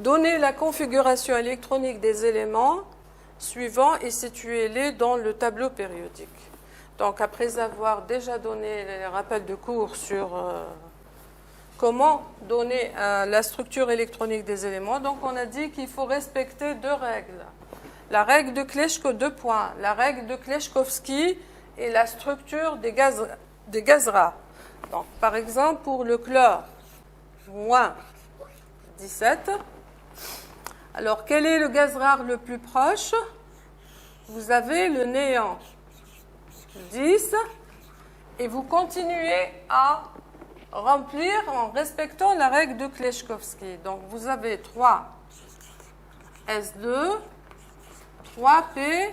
donnez la configuration électronique des éléments suivants et situez-les dans le tableau périodique. Donc, après avoir déjà donné les rappels de cours sur comment donner la structure électronique des éléments, donc on a dit qu'il faut respecter deux règles. La règle de Kleshko, 2 points, la règle de Kleshkovsky et la structure des gaz rares. Donc, par exemple, pour le chlore, moins 17. Alors, quel est le gaz rare le plus proche? Vous avez le néant, 10, et vous continuez à remplir en respectant la règle de Kleshkovsky. Donc, vous avez 3S2, 3P.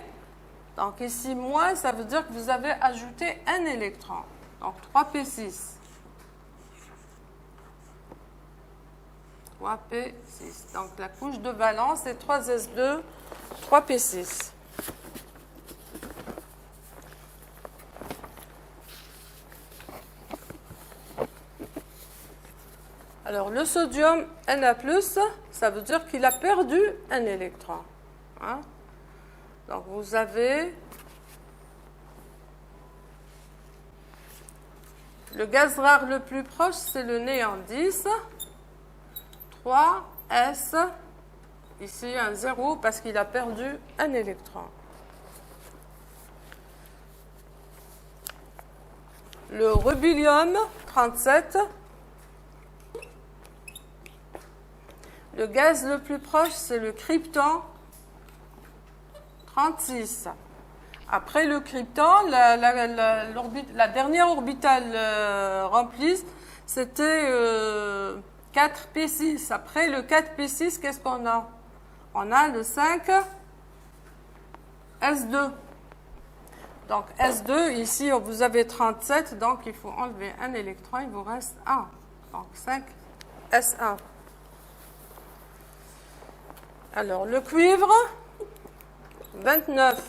Donc, ici, moins, ça veut dire que vous avez ajouté un électron. Donc, 3P6. 3P6. Donc, la couche de valence est 3S2, 3P6. Alors, le sodium Na+, ça veut dire qu'il a perdu un électron. Hein? Donc, vous avez le gaz rare le plus proche, c'est le néant 10. 3S, ici un 0 parce qu'il a perdu un électron. Le rubilium, 37. Le gaz le plus proche, c'est le krypton, 36. Après le krypton, la dernière orbitale remplie, c'était 4P6. Après le 4P6, qu'est-ce qu'on a? On a le 5S2. Donc S2, ici, vous avez 37, donc il faut enlever un électron, il vous reste 1. Donc 5S1. Alors, le cuivre, 29.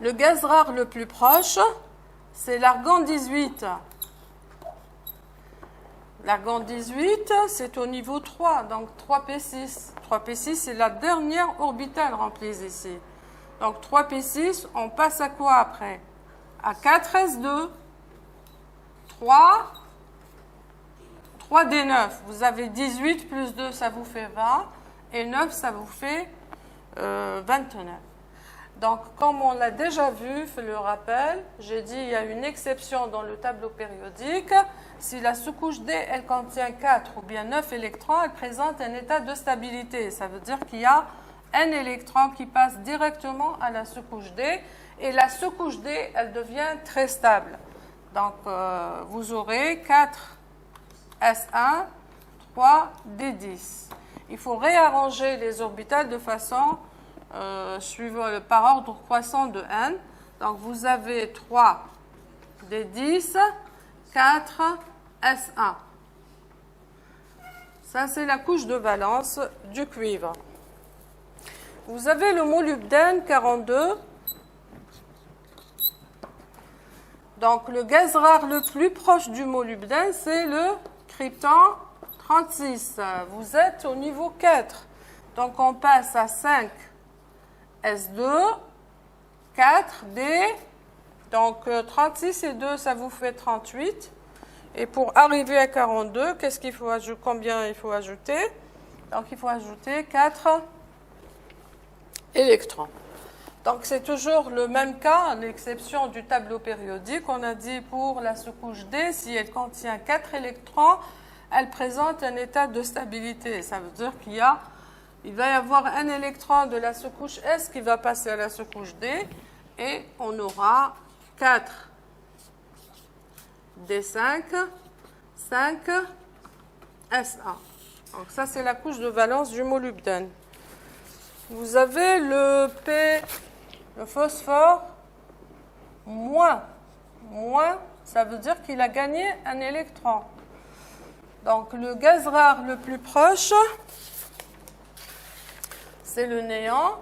Le gaz rare le plus proche, c'est l'argon 18. L'argon 18, c'est au niveau 3, donc 3P6. 3P6, c'est la dernière orbitale remplie ici. Donc 3P6, on passe à quoi après? À 4S2, 3D9. Vous avez 18 plus 2, ça vous fait 20. Et 9, ça vous fait 29. Donc, comme on l'a déjà vu, fait le rappel, j'ai dit il y a une exception dans le tableau périodique. Si la sous-couche D, elle contient 4 ou bien 9 électrons, elle présente un état de stabilité. Ça veut dire qu'il y a un électron qui passe directement à la sous-couche D. Et la sous-couche D, elle devient très stable. Donc, vous aurez 4S1, 3D10. Il faut réarranger les orbitales de façon suivant par ordre croissant de n. Donc, vous avez 3D10, 4S1. Ça, c'est la couche de valence du cuivre. Vous avez le molybdène 42. Donc, le gaz rare le plus proche du molybdène, c'est le krypton 36. Vous êtes au niveau 4. Donc, on passe à 5S2, 4D. Donc, 36 et 2, ça vous fait 38. Et pour arriver à 42, qu'est-ce qu'il faut ajouter? Combien il faut ajouter? Donc, il faut ajouter 4 électrons. Donc, c'est toujours le même cas, à l'exception du tableau périodique. On a dit pour la sous-couche D, si elle contient 4 électrons, elle présente un état de stabilité. Ça veut dire il va y avoir un électron de la sous-couche S qui va passer à la sous-couche D et on aura 4 D5, 5 S1. Donc, ça, c'est la couche de valence du molybdène. Vous avez le P, le phosphore, moins. Moins, ça veut dire qu'il a gagné un électron. Donc, le gaz rare le plus proche, c'est le néant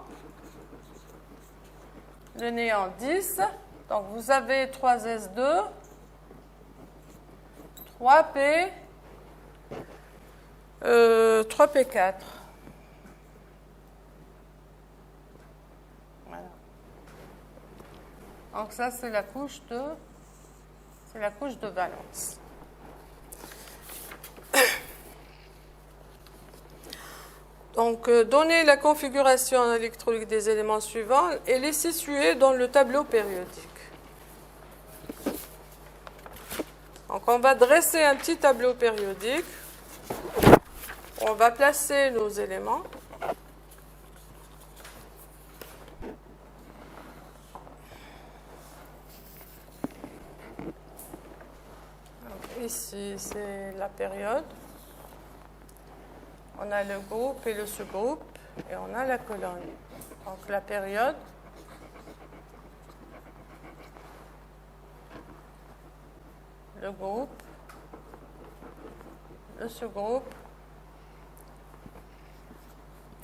10. Donc, vous avez 3S2, 3P, 3p4. Voilà. Donc ça, c'est la couche de valence. Donc, donner la configuration électronique des éléments suivants, elle est située dans le tableau périodique. Donc, on va dresser un petit tableau périodique. On va placer nos éléments. Donc, ici, c'est la période. On a le groupe et le sous-groupe, et on a la colonne. Donc la période, le groupe, le sous-groupe,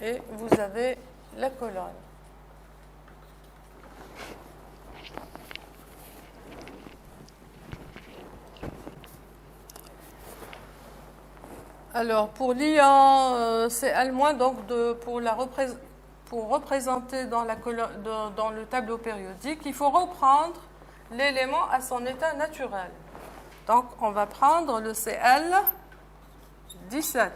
et vous avez la colonne. Alors, pour l'IAN CL-, donc pour représenter dans le tableau périodique, il faut reprendre l'élément à son état naturel. Donc, on va prendre le CL 17.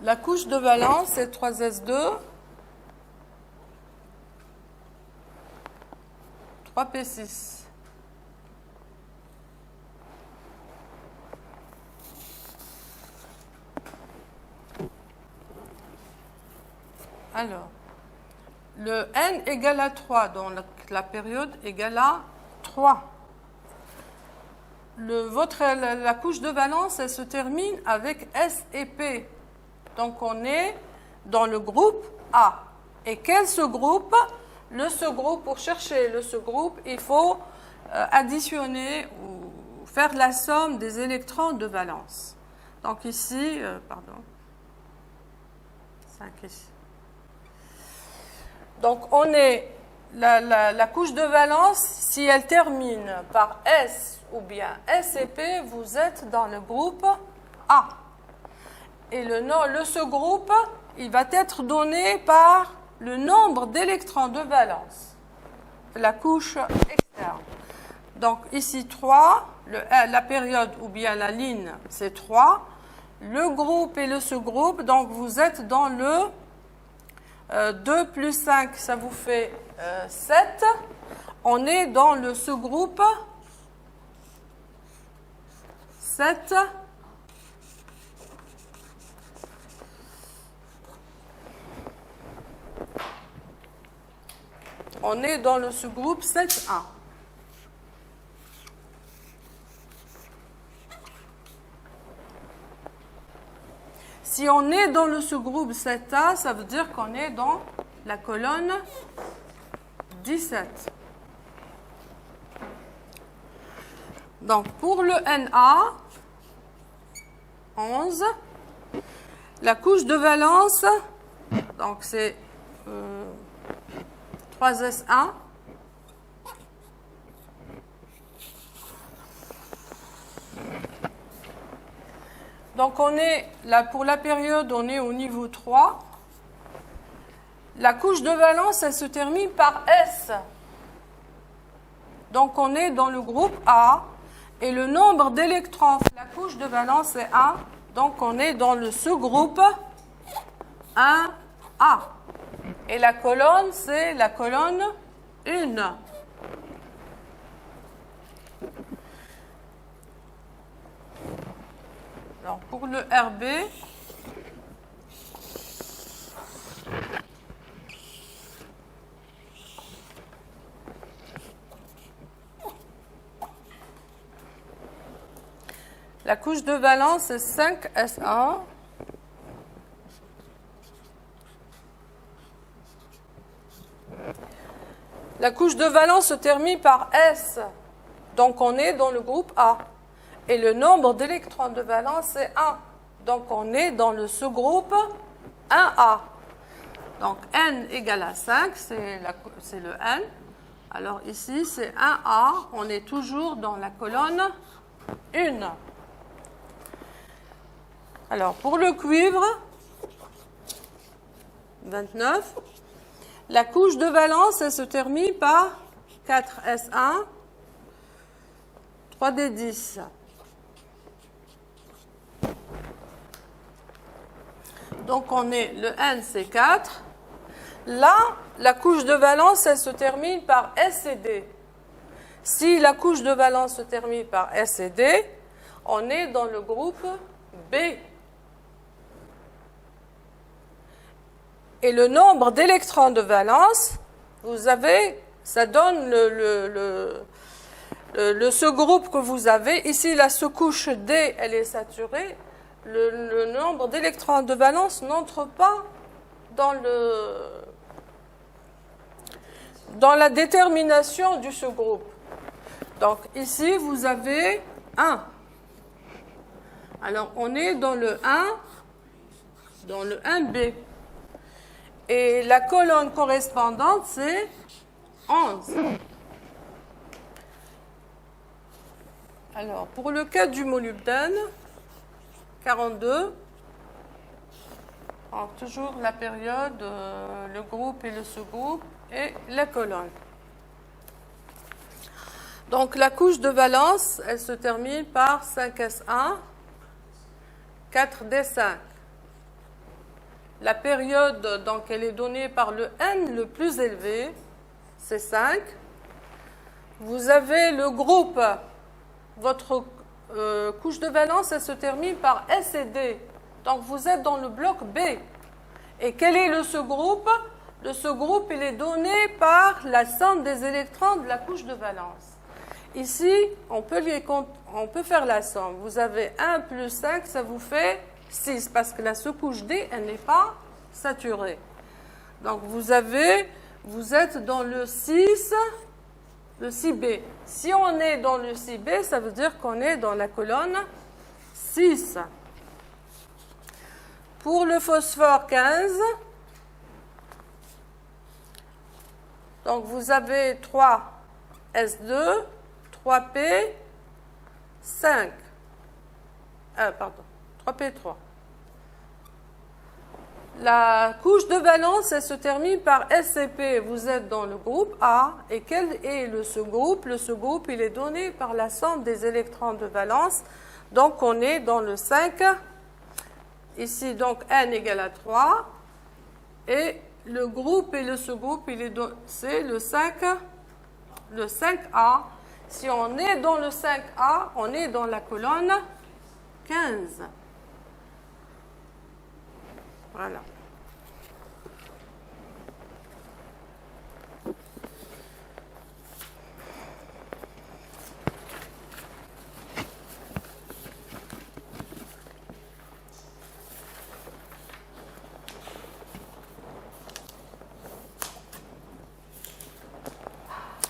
La couche de valence, c'est 3s2, 3p6. Alors, le n égale à 3, donc la période égale à 3. La couche de valence, elle se termine avec S et P. Donc, on est dans le groupe A. Et quel sous-groupe? Le sous-groupe, pour chercher le sous-groupe, il faut additionner ou faire la somme des électrons de valence. Donc, ici, 5 ici. Donc, on est la couche de valence, si elle termine par S ou bien S et P, vous êtes dans le groupe A. Et le sous-groupe, il va être donné par le nombre d'électrons de valence, la couche externe. Donc, ici, 3, la période ou bien la ligne, c'est 3. Le groupe et le sous-groupe, donc vous êtes dans le 2 plus 5, ça vous fait 7. On est dans le sous-groupe 7. On est dans le sous-groupe 7A. Si on est dans le sous-groupe 7A, ça veut dire qu'on est dans la colonne 17. Donc, pour le NA, 11, la couche de valence, donc c'est 3s1. Donc, on est là pour la période, on est au niveau 3. La couche de valence, elle se termine par S. Donc, on est dans le groupe A. Et le nombre d'électrons, la couche de valence est 1. Donc, on est dans le sous-groupe 1A. Et la colonne, c'est la colonne 1. Alors, pour le RB, la couche de valence est 5S1. La couche de valence se termine par S. Donc, on est dans le groupe A. Et le nombre d'électrons de valence est 1. Donc, on est dans le sous-groupe 1A. Donc, N égale à 5, c'est le N. Alors ici, c'est 1A. On est toujours dans la colonne 1. Alors, pour le cuivre, 29, la couche de valence, elle se termine par 4S1, 3D10. Donc, on est le N, c'est 4. Là, la couche de valence, elle se termine par S et D. Si la couche de valence se termine par S et D, on est dans le groupe B. Et le nombre d'électrons de valence, vous avez, ça donne ce groupe que vous avez. Ici, la sous-couche D, elle est saturée. Le nombre d'électrons de valence n'entre pas dans la détermination du sous-groupe. Donc ici, vous avez 1. Alors, on est dans le 1B. Et la colonne correspondante, c'est 11. Alors, pour le cas du molybdène, 42. Alors, toujours la période, le groupe et le sous-groupe et la colonne. Donc, la couche de valence, elle se termine par 5S1, 4D5. La période, donc, elle est donnée par le N le plus élevé, c'est 5. Vous avez le groupe, votre couche de valence, elle se termine par S et D. Donc, vous êtes dans le bloc B. Et quel est le sous-groupe? Le sous-groupe, il est donné par la somme des électrons de la couche de valence. Ici, on peut faire la somme. Vous avez 1 plus 5, ça vous fait 6, parce que la sous-couche D, elle n'est pas saturée. Donc, vous êtes dans le 6, le 6B. Si on est dans le 6B, ça veut dire qu'on est dans la colonne 6. Pour le phosphore 15, donc vous avez 3S2, 3P, 5. 3P3. La couche de valence, elle se termine par SCP. Vous êtes dans le groupe A. Et quel est le sous-groupe? Le sous-groupe, il est donné par la somme des électrons de valence. Donc, on est dans le 5. Ici, donc, N égale à 3. Et le groupe et le sous-groupe, c'est le 5A. Si on est dans le 5A, on est dans la colonne 15. Voilà.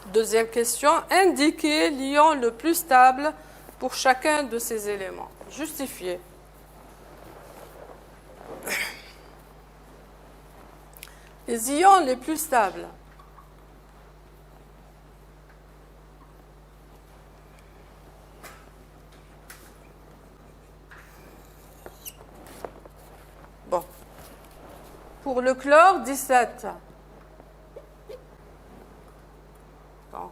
Deuxième question. Indiquez l'ion le plus stable pour chacun de ces éléments. Justifiez. Les ions les plus stables. Bon. Pour le chlore, 17. Donc,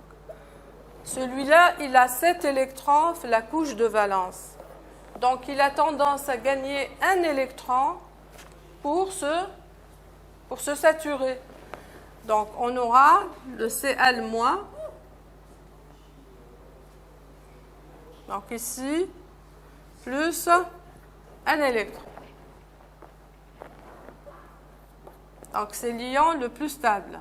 celui-là, il a 7 électrons, la couche de valence. Donc, il a tendance à gagner un électron pour se saturer. Donc, on aura le Cl-. Donc, ici, plus un électron. Donc, c'est l'ion le plus stable.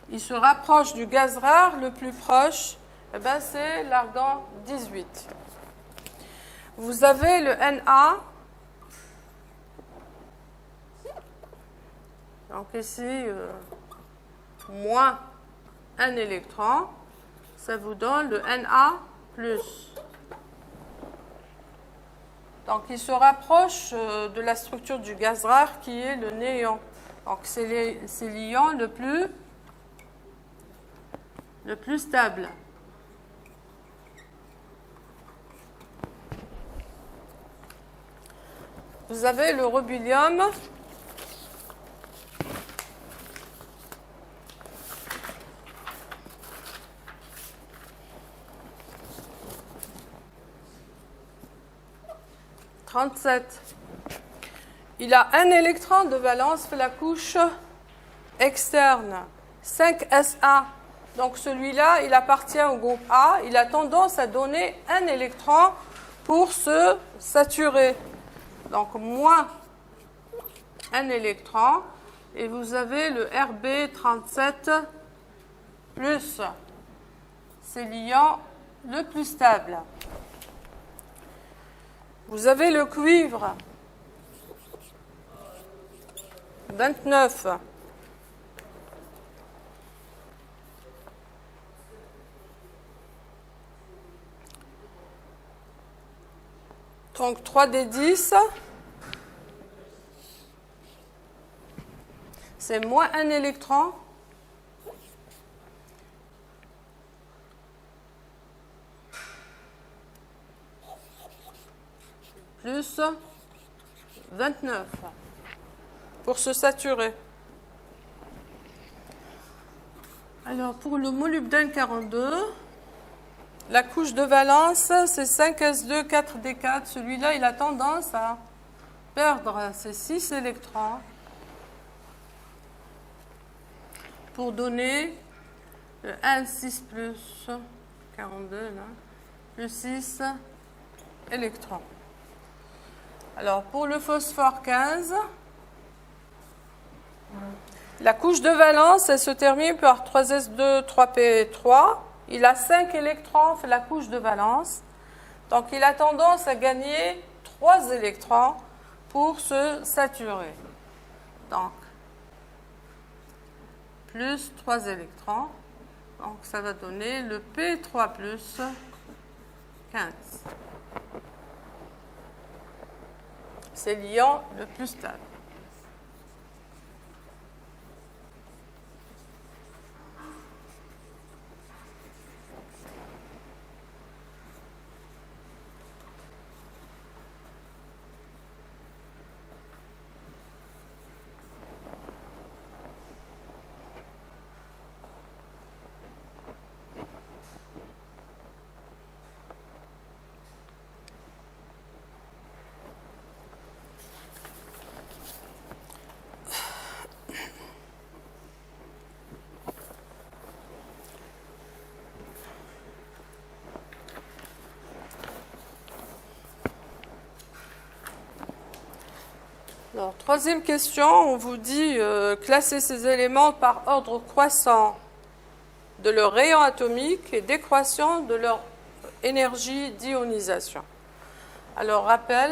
Il se rapproche du gaz rare, le plus proche, c'est l'argon 18. Vous avez le Na. Donc ici, moins un électron. Ça vous donne le Na+. Donc, il se rapproche de la structure du gaz rare qui est le néon. Donc, c'est l'ion le plus stable. Vous avez le rubidium. Il a un électron de valence de la couche externe, 5Sa. Donc celui-là, il appartient au groupe A. Il a tendance à donner un électron pour se saturer. Donc moins un électron. Et vous avez le Rb37+. C'est l'ion le plus stable. Vous avez le cuivre, 29. Donc 3d10, c'est moins un électron. Plus 29 pour se saturer. Alors pour le molybdène 42, la couche de valence c'est 5s2, 4d4. Celui-là il a tendance à perdre ses 6 électrons pour donner le 1,6 plus 42 là, plus 6 électrons. Alors, pour le phosphore 15, la couche de valence, elle se termine par 3s2, 3p3. Il a 5 électrons, la couche de valence. Donc, il a tendance à gagner 3 électrons pour se saturer. Donc, plus 3 électrons. Donc, ça va donner le P3 plus 15. C'est l'ion le plus stable. Alors, troisième question, on vous dit classer ces éléments par ordre croissant de leur rayon atomique et décroissant de leur énergie d'ionisation. Alors, rappel.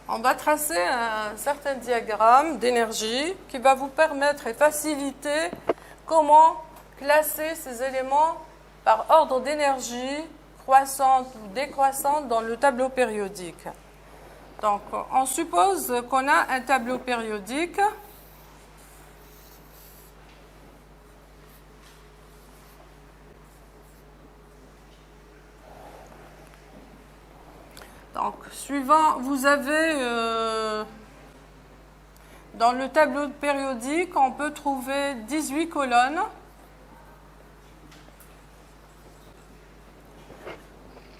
On va tracer un certain diagramme d'énergie qui va vous permettre et faciliter comment classer ces éléments par ordre d'énergie croissante ou décroissante dans le tableau périodique. Donc, on suppose qu'on a un tableau périodique. Donc, suivant, vous avez dans le tableau périodique, on peut trouver 18 colonnes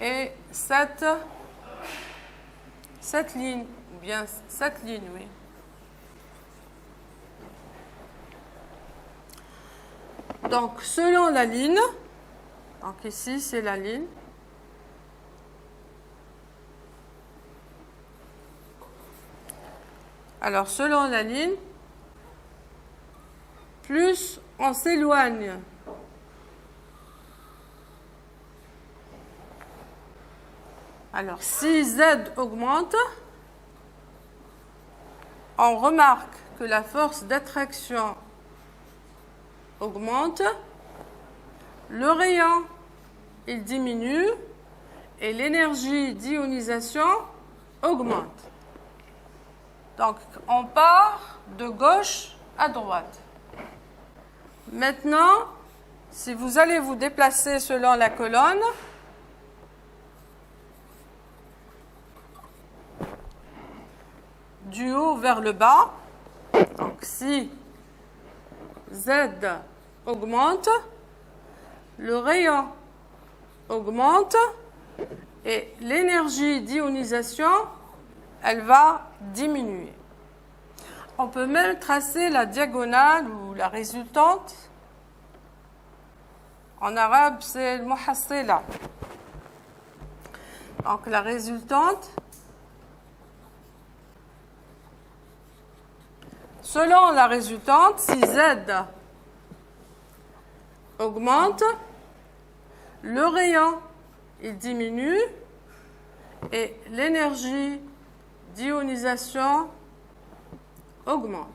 et 7 lignes, ou bien 7 lignes, oui. Donc, selon la ligne, donc ici c'est la ligne, alors, selon la ligne, plus on s'éloigne Alors, si Z augmente, on remarque que la force d'attraction augmente, le rayon, il diminue et l'énergie d'ionisation augmente. Donc, on part de gauche à droite. Maintenant, si vous allez vous déplacer selon la colonne, du haut vers le bas, donc si Z augmente, le rayon augmente et l'énergie d'ionisation, elle va diminuer. On peut même tracer la diagonale ou la résultante. En arabe, c'est le muhassila. Donc la résultante, selon la résultante, si Z augmente, le rayon il diminue et l'énergie d'ionisation augmente.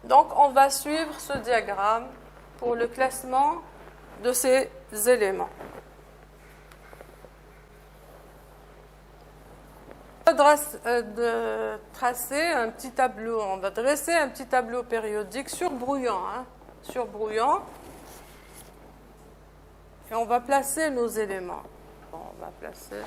Donc, on va suivre ce diagramme pour le classement de ces éléments. De tracer un petit tableau, on va dresser un petit tableau périodique surbrouillant, surbrouillant, et on va placer nos éléments. Bon, on va placer.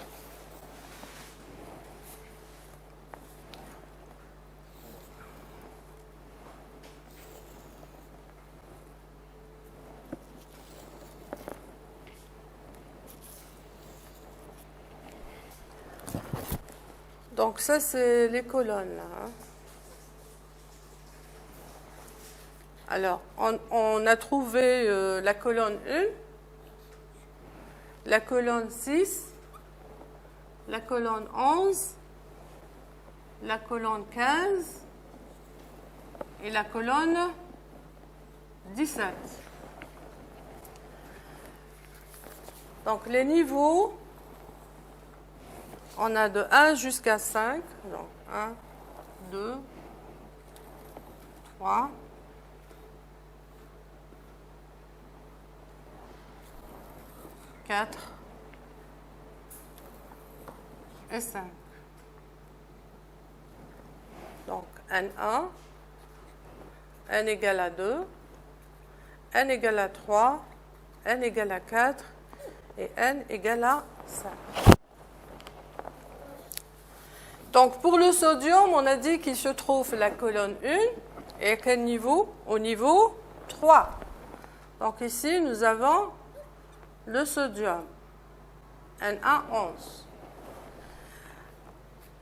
Donc ça, c'est les colonnes. Là. Alors, on a trouvé la colonne 1, la colonne 6, la colonne 11, la colonne 15 et la colonne 17. Donc, les niveaux, on a de 1 jusqu'à 5. Donc, 1, 2, 3, 4 et 5. Donc, N1, N égale à 2, N égale à 3, N égale à 4 et N égale à 5. Donc, pour le sodium, on a dit qu'il se trouve la colonne 1 et à quel niveau? Au niveau 3. Donc, ici, nous avons le sodium, Na11.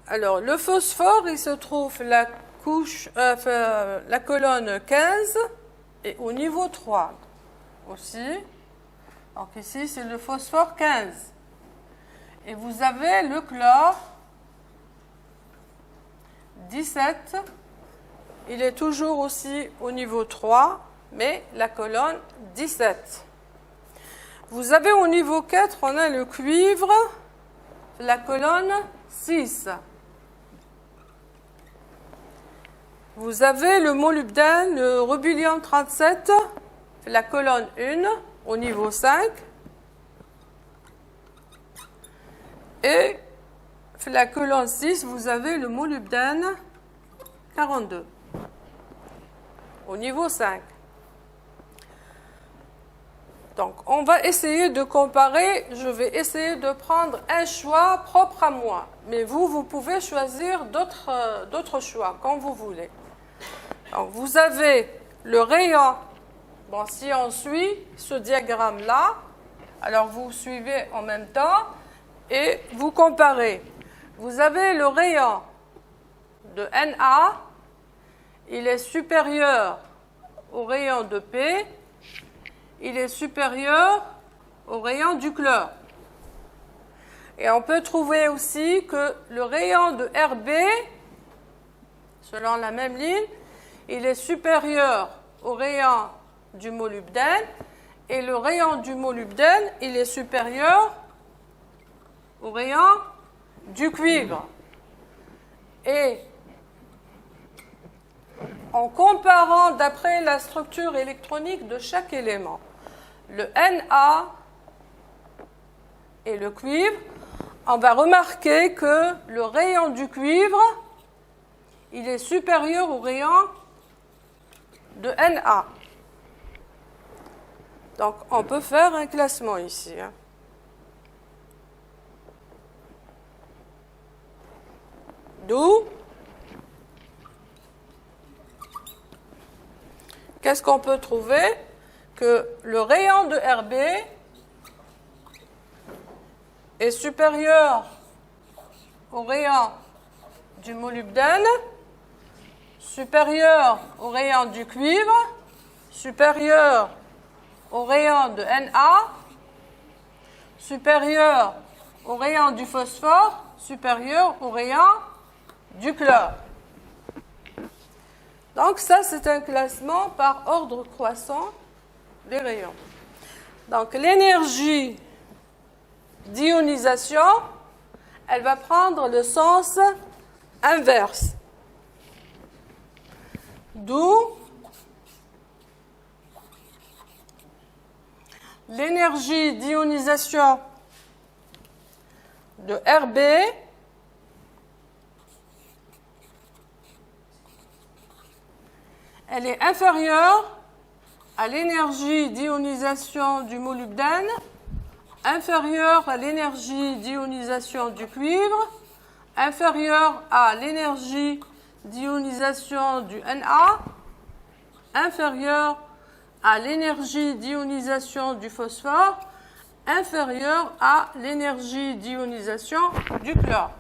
Alors, le phosphore, il se trouve la colonne 15 et au niveau 3 aussi. Donc, ici, c'est le phosphore 15. Et vous avez le chlore 17, il est toujours aussi au niveau 3, mais la colonne 17. Vous avez au niveau 4, on a le cuivre, la colonne 6. Vous avez le molybdène, le rubidium 37, la colonne 1, au niveau 5. Et la colonne 6, vous avez le molybdène 42 au niveau 5. Donc, on va essayer de comparer. Je vais essayer de prendre un choix propre à moi. Mais vous pouvez choisir d'autres choix, quand vous voulez. Donc, vous avez le rayon. Bon, si on suit ce diagramme-là, alors vous suivez en même temps et vous comparez. Vous avez le rayon de Na, il est supérieur au rayon de P, il est supérieur au rayon du chlore. Et on peut trouver aussi que le rayon de Rb, selon la même ligne, il est supérieur au rayon du molybdène. Et le rayon du molybdène, il est supérieur au rayon du cuivre. Et en comparant d'après la structure électronique de chaque élément, le Na et le cuivre, on va remarquer que le rayon du cuivre, il est supérieur au rayon de Na. Donc, on peut faire un classement ici. D'où, qu'est-ce qu'on peut trouver? Que le rayon de Rb est supérieur au rayon du molybdène, supérieur au rayon du cuivre, supérieur au rayon de Na, supérieur au rayon du phosphore, supérieur au rayon du chlore. Donc ça, c'est un classement par ordre croissant des rayons. Donc l'énergie d'ionisation, elle va prendre le sens inverse. D'où l'énergie d'ionisation de Rb elle est inférieure à l'énergie d'ionisation du molybdène, inférieure à l'énergie d'ionisation du cuivre, inférieure à l'énergie d'ionisation du Na, inférieure à l'énergie d'ionisation du phosphore, inférieure à l'énergie d'ionisation du chlore.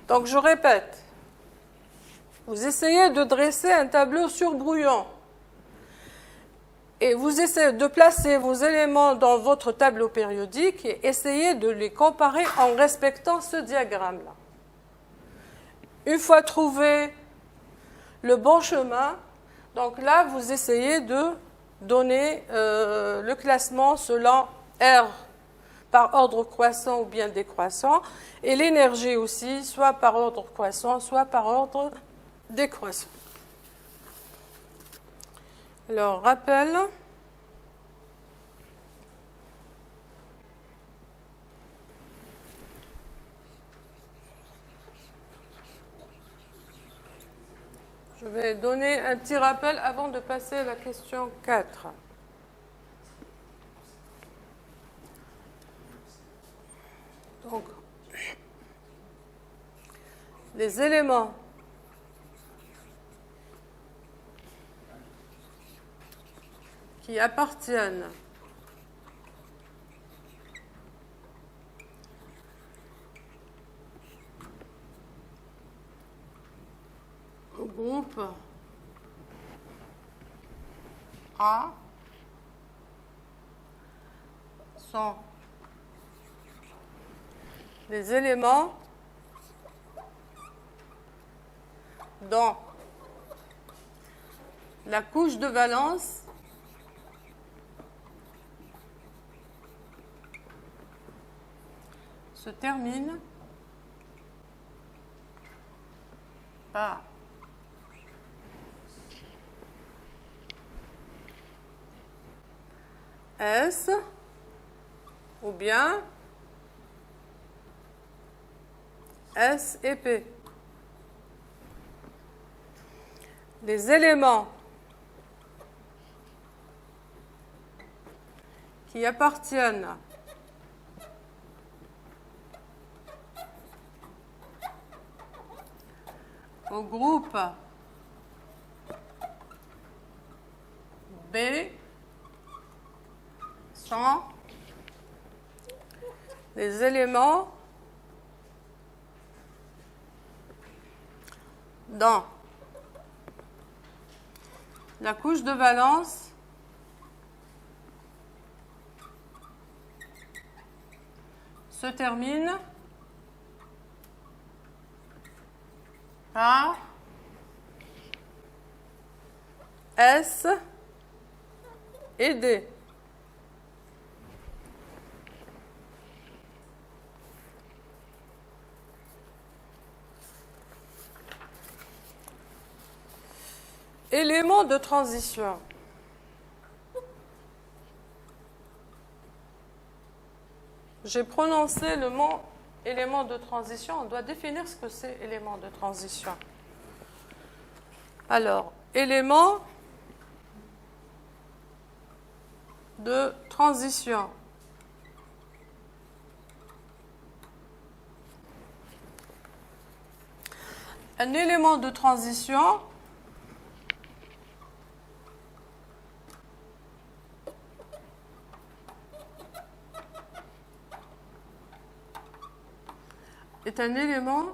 Donc je répète, vous essayez de dresser un tableau surbrouillant et vous essayez de placer vos éléments dans votre tableau périodique et essayez de les comparer en respectant ce diagramme-là. Une fois trouvé le bon chemin, donc là, vous essayez de donner le classement selon R par ordre croissant ou bien décroissant, et l'énergie aussi, soit par ordre croissant, soit par ordre décroissant. Alors, rappel. Je vais donner un petit rappel avant de passer à la question 4. Donc, les éléments qui appartiennent au groupe A sont les éléments dont la couche de valence se termine par S ou bien S et P. Les éléments qui appartiennent au groupe B sont les éléments dont la couche de valence se termine par S et D. Éléments de transition. J'ai prononcé le mot élément de transition. On doit définir ce que c'est élément de transition. Alors, élément de transition. Un élément de transition est un élément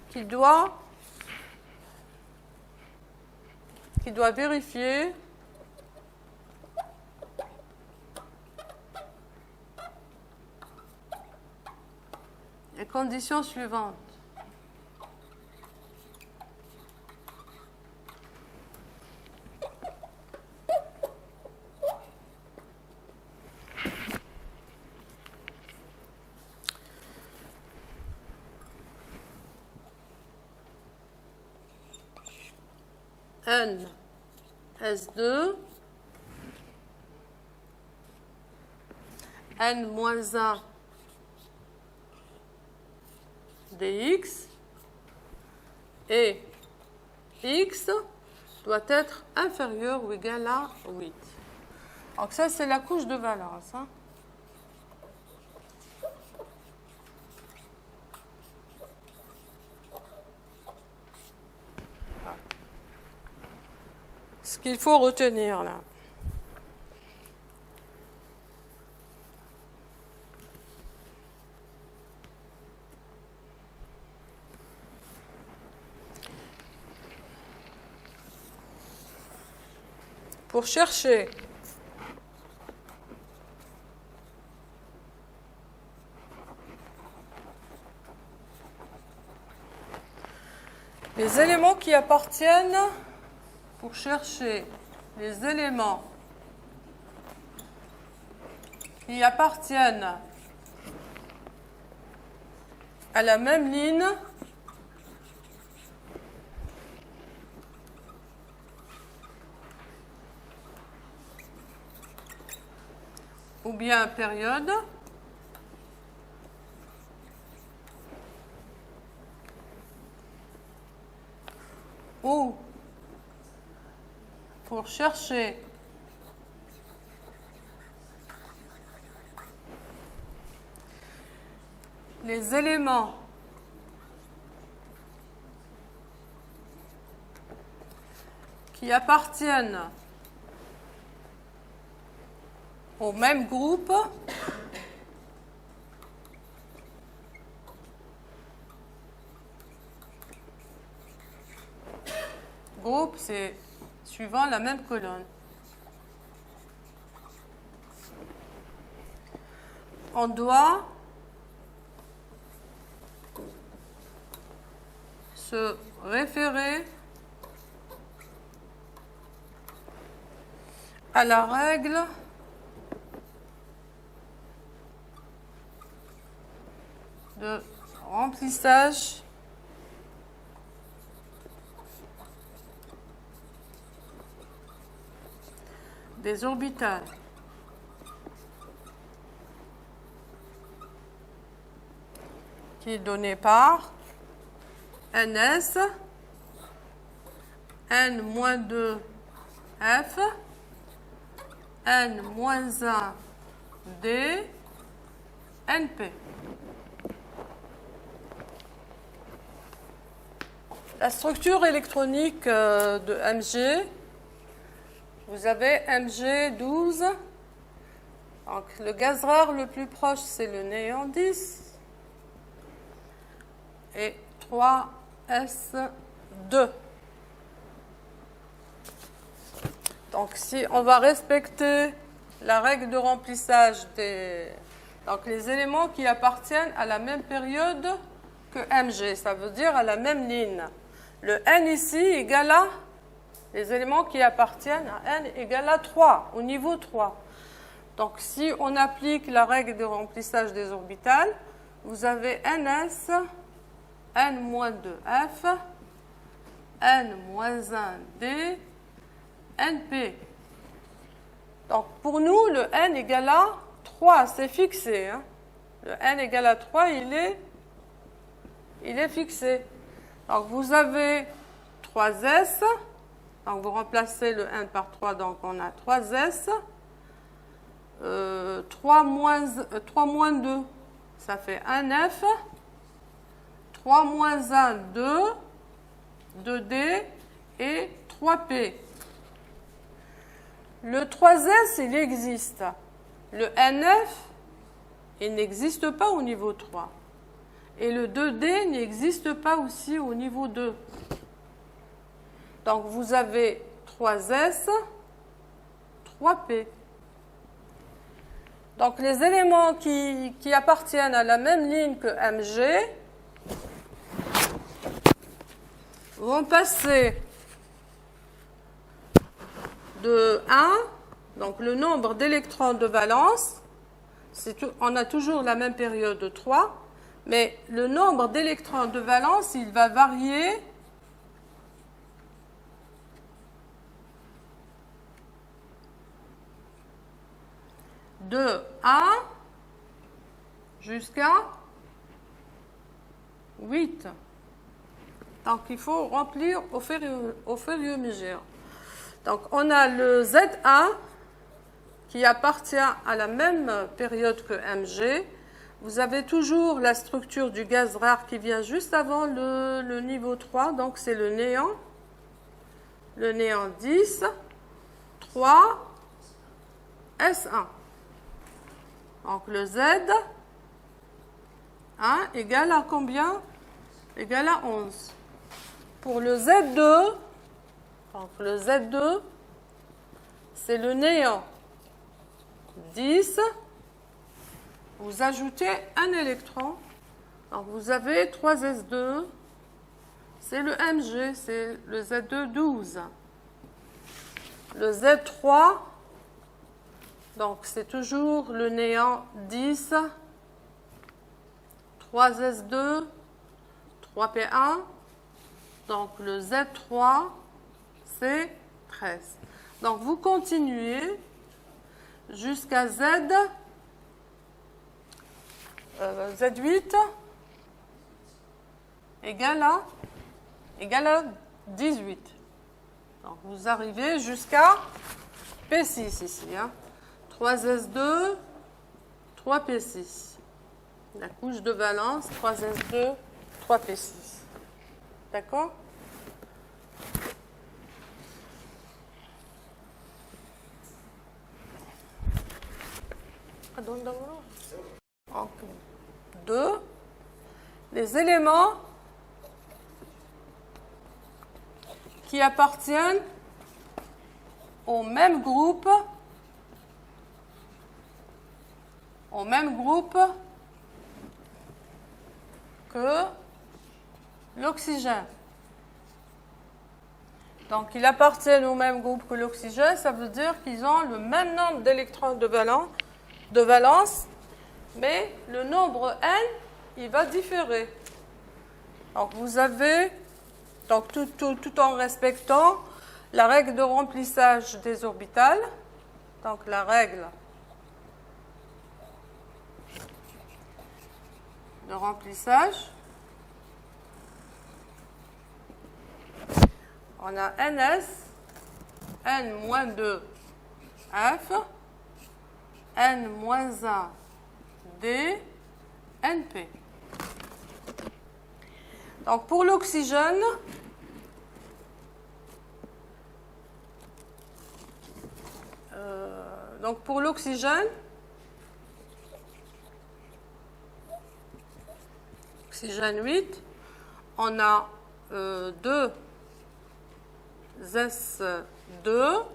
qui doit vérifier les conditions suivantes. N S2 N-1 dx et x doit être inférieur ou égal à 8. Donc ça, c'est la couche de valence. Hein. Ce qu'il faut retenir là. Pour chercher les éléments qui appartiennent, pour chercher les éléments qui appartiennent à la même ligne, ou bien période, ou pour chercher les éléments qui appartiennent au même groupe, groupe c'est suivant la même colonne. On doit se référer à la règle de remplissage des orbitales. Qui est donnée par ns n-2 f n-1 d np. La structure électronique de Mg, vous avez Mg12. Donc, le gaz rare le plus proche, c'est le néon 10. Et 3s2. Donc, si on va respecter la règle de remplissage des... Donc, les éléments qui appartiennent à la même période que Mg. Ça veut dire à la même ligne. Le n ici égale à, les éléments qui appartiennent à n égale à 3, au niveau 3. Donc si on applique la règle de remplissage des orbitales, vous avez ns, n-2f, n-1d, np. Donc pour nous, le n égale à 3, c'est fixé. Hein. Le n égale à 3, il est fixé. Donc vous avez 3s, donc vous remplacez le n par 3, donc on a 3s. 3 moins 2, ça fait 1f. 3 moins 1, 2. 2d et 3p. Le 3s, il existe. Le nf, il n'existe pas au niveau 3. Et le 2d n'existe pas aussi au niveau 2. Donc vous avez 3s, 3p. Donc les éléments qui appartiennent à la même ligne que Mg vont passer de 1, donc le nombre d'électrons de valence, on a toujours la même période de 3, mais le nombre d'électrons de valence, il va varier de 1 jusqu'à 8. Donc il faut remplir au fur et à mesure. Donc on a le ZA qui appartient à la même période que Mg. Vous avez toujours la structure du gaz rare qui vient juste avant le niveau 3, donc c'est le néant. Le néant 10, 3, S1. Donc le Z 1 égale à combien? Égale à 11. Pour le Z2, donc le Z2, c'est le néant 10. Vous ajoutez un électron. Donc vous avez 3s2. C'est le Mg, c'est le Z2 12. Le Z3, donc c'est toujours le néant 10. 3s2, 3p1. Donc le Z3, c'est 13. Donc vous continuez jusqu'à Z8 égale à 18. Donc vous arrivez jusqu'à P6 ici. 3s2, 3p6. La couche de valence, 3s2, 3p6. D'accord? Donc, 2. Les éléments qui appartiennent au même groupe que l'oxygène. Donc, ils appartiennent au même groupe que l'oxygène, ça veut dire qu'ils ont le même nombre d'électrons de valence, mais le nombre n, il va différer. Donc, vous avez, donc tout en respectant la règle de remplissage des orbitales, donc la règle de remplissage. On a NS, N-2F, N-1D, NP. Donc pour l'oxygène, oxygène 8, on a 2 S2.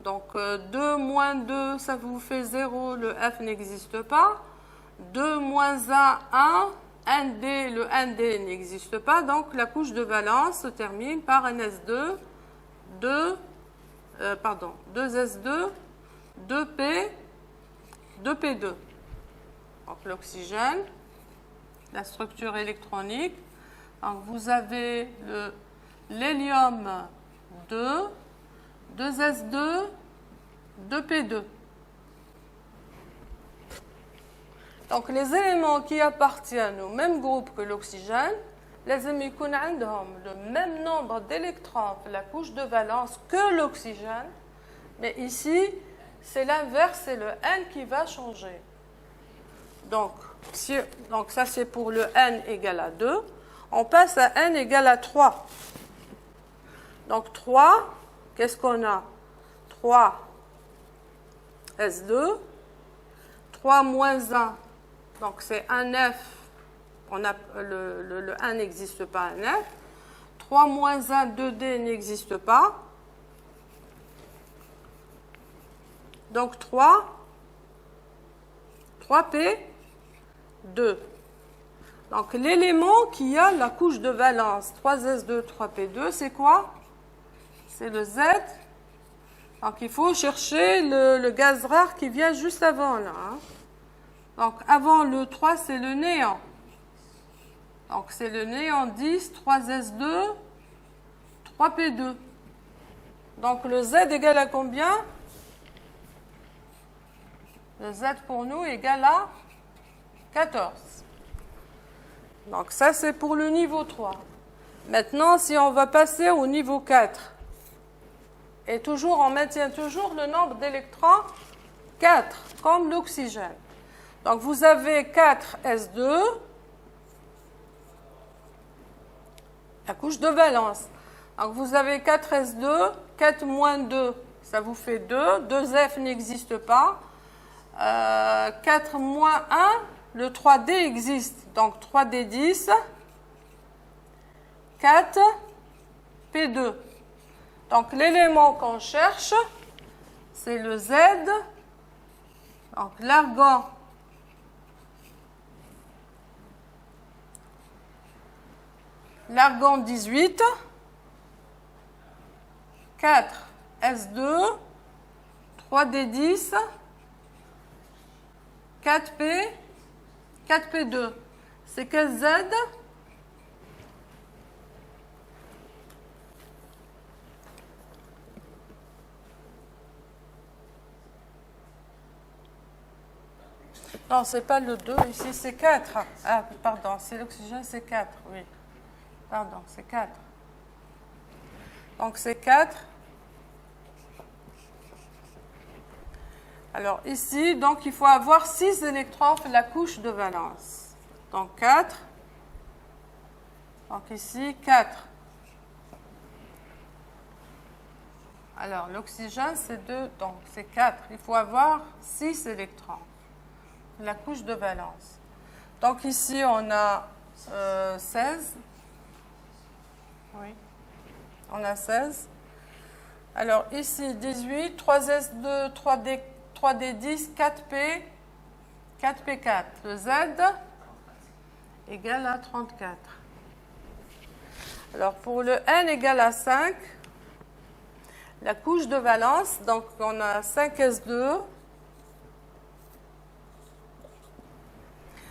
Donc 2 moins 2, ça vous fait 0, le F n'existe pas. 2 moins 1, 1, 1D, le 1D n'existe pas, donc la couche de valence se termine par NS2, 2S2, 2P, 2P2. Donc l'oxygène, la structure électronique. Donc vous avez l'hélium 2, 2S2, 2P2. Donc les éléments qui appartiennent au même groupe que l'oxygène, لازم يكون عندهم le même nombre d'électrons de la couche de valence que l'oxygène, mais ici c'est l'inverse, c'est le N qui va changer. Donc ça c'est pour le N égale à 2, on passe à N égale à 3. Donc 3, qu'est-ce qu'on a? 3 S2, 3 moins 1, donc c'est un F, on a, le 1 n'existe pas, un F. 3 moins 1, 2D n'existe pas. Donc 3P, 2. Donc l'élément qui a la couche de valence 3S2, 3P2, c'est quoi? C'est le Z. Donc il faut chercher le gaz rare qui vient juste avant là. Hein. Donc avant le 3, c'est le néant. Donc c'est le néant 10, 3S2, 3P2. Donc le Z égale à combien? Le Z pour nous égale à 14. Donc ça c'est pour le niveau 3. Maintenant si on va passer au niveau 4, et toujours on maintient toujours le nombre d'électrons 4, comme l'oxygène. Donc vous avez 4S2, la couche de valence. Donc vous avez 4S2, 4 moins 2, ça vous fait 2. 2F n'existe pas. 4 moins 1, le 3D existe. Donc 3D10, 4, P2. Donc l'élément qu'on cherche, c'est le Z. Donc l'argon. L'argon 18, 4 S2, 3D10, 4P, 4P2. C'est quel Z? Non, c'est pas le 2, ici c'est 4. Ah, pardon, c'est l'oxygène, c'est 4, oui. Pardon, c'est 4. Donc c'est 4. Alors ici, donc il faut avoir 6 électrons pour la couche de valence. Donc 4. Donc ici 4. Alors l'oxygène c'est 2, donc c'est 4. Il faut avoir 6 électrons. La couche de valence. Donc ici on a 16. Oui. On a 16. Alors ici 18, 3S2, 3D10, 4P, 4P4. Le Z égale à 34. Alors pour le N égale à 5, la couche de valence, donc on a 5S2,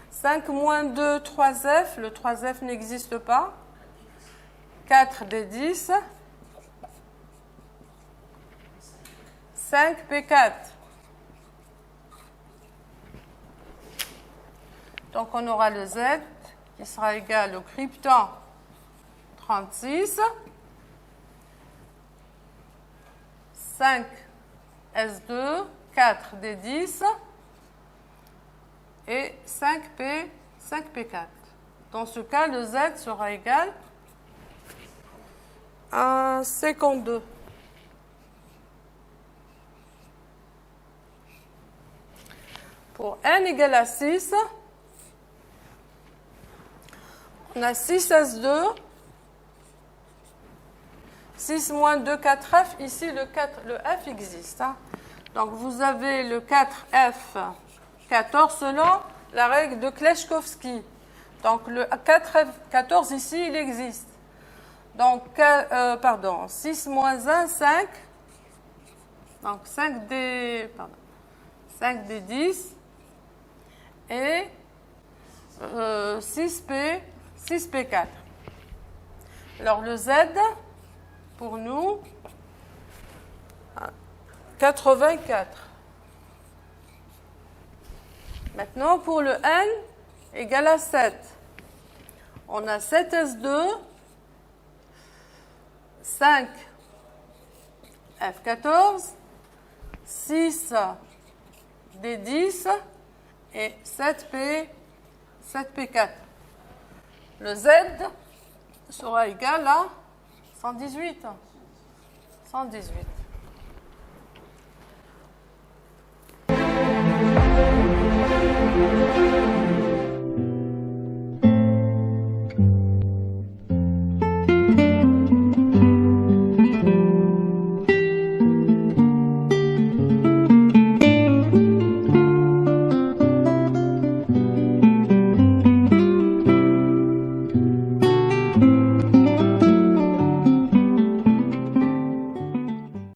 5 moins 2, 3F, le 3F n'existe pas, 4D10, 5P4. Donc on aura le Z qui sera égal au krypton 36, 5S2, 4D10 et 5P4. Dans ce cas, le Z sera égal à 52. Pour N égale à 6, on a 6S2, 6 moins 2, 4F. Ici, le F existe. Hein. Donc, vous avez le 4F, 14 selon la règle de Kleshkovsky. Donc le 4F14 ici, il existe. Donc, 6 moins 1, 5. Donc 5D 10 et 6P4. Alors le Z, pour nous, 84. Maintenant, pour le N, égal à 7. On a 7S2, 5 F14, 6 D10 et 7P4. Le Z sera égal à 118. 118.